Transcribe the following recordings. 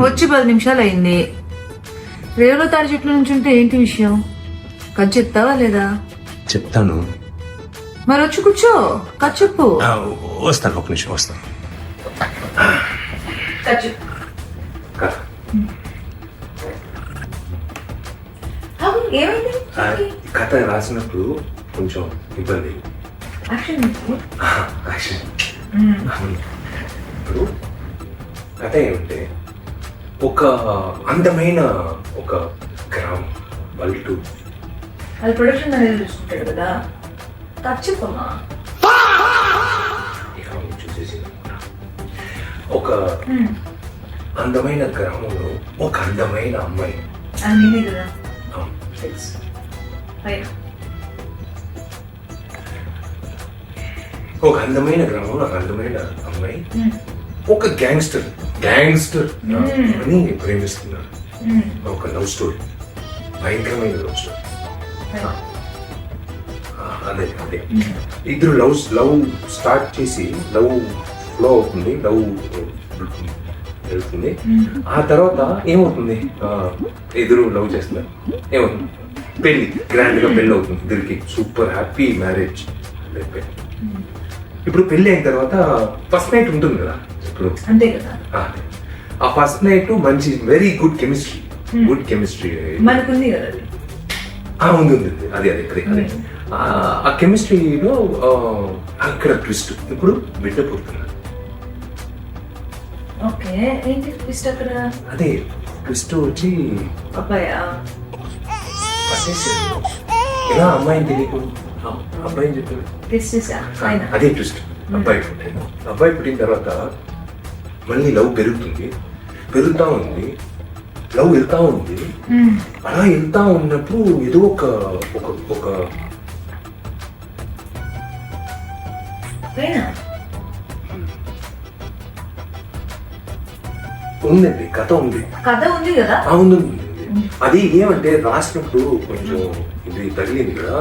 వచ్చి 10 నిమిషాలు అయింది. రేవులో తాడి చెట్లు నుంచి ఉంటే ఏంటి విషయం? కథ చెప్తావా లేదా? చెప్తాను. మరి వచ్చి కూర్చో, కథ చెప్పు. వస్తాను, ఒక నిమిషం వస్తాను. ఏమైంది? కథ రాసినప్పుడు కొంచెం ఇబ్బంది. ఇప్పుడు కథ ఏమంటే, ఒక అందమైన ఒక గ్రామం పల్లెటూరు. అది ప్రొడక్షన్ అనేది చూసుకుంటాడు కదా, కథ చెప్పమ్మా. చూసేసి ఒక అందమైన గ్రామంలో ఒక అందమైన అమ్మాయి. నేనే కదా. ఒక అందమైన గ్రామంలో ఒక అందమైన అమ్మాయి ఒక గ్యాంగ్స్టర్ అని ప్రేమిస్తున్నారు. ఒక లవ్ స్టోరీ, భయంకరమైన లవ్ స్టోరీ. అదే ఇద్దరు లవ్ స్టార్ట్ చేసి లవ్ ఫ్లో అవుతుంది, లవ్ వెళ్తుంది. ఆ తర్వాత ఏమవుతుంది, ఇద్దరు లవ్ చేస్తున్నారు, ఏమవుతుంది, పెళ్లి, గ్రాండ్ గా పెళ్లి అవుతుంది ఇద్దరికి. Super happy marriage. ఇప్పుడు పెళ్లి అయిన తర్వాత ఫస్ట్ నైట్ ఉంటుంది కదా. ఇప్పుడు అంతే కదా, ఆ ఫస్ట్ నైట్ మంచి వెరీ గుడ్ కెమిస్ట్రీ మనకుంది కదా. ఉంది అది ఆ కెమిస్ట్రీలో అక్కడ ట్విస్ట్. ఇప్పుడు బిడ్డ పుడుతున్నారు. ఓకే, ఏంటి ట్విస్ట్ అక్కడ? అదే ట్విస్ట్ వచ్చి అబ్బాయా ఎలా అమ్మాయిని తెలియదు, అబ్బాయిని చెప్పారు. అదే ట్విస్ట్. అబ్బాయి పుట్టిన తర్వాత మళ్ళీ లవ్ పెరుగుతా ఉంది, లవ్ వెళ్తా ఉంది. అలా వెళ్తా ఉన్నప్పుడు ఏదో ఒక ఉందండి, కథ ఉంది కదా. ఉంది. అది ఏమంటే రాసినప్పుడు కొంచెం ఇది తగిలింది కదా,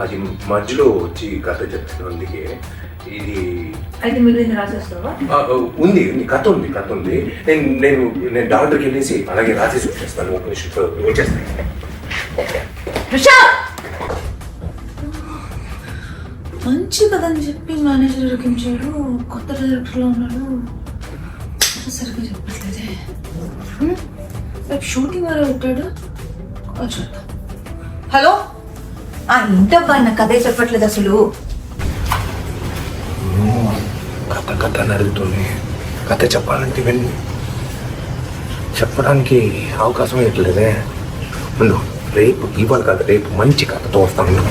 అది మధ్యలో వచ్చి కథ చెప్తాను. అందుకే ఇది ఉంది, కథ ఉంది. నేను డాక్టర్కి వెళ్ళేసి అలాగే రాసేసి వచ్చేస్తాను. ఒక నిమిషం వచ్చేస్తాను. మంచి కథని చెప్పి మేనేజర్ ఉరికించాడు, కొత్త డైరెక్టర్ లో ఉన్నాడు, సరిగ్గా చెప్పట్లేదే. రేపు షూటింగ్ వారు పెట్టాడు. హలో, ఇంటబ్బా, నా కథే చెప్పట్లేదు అసలు. కథ నడుగుతుంది. కథ చెప్పాలంటే ఇవన్నీ చెప్పడానికి అవకాశం ఇవ్వట్లేదే. రేపు ఇవాళ కాదు, రేపు మంచి కథతో వస్తాను.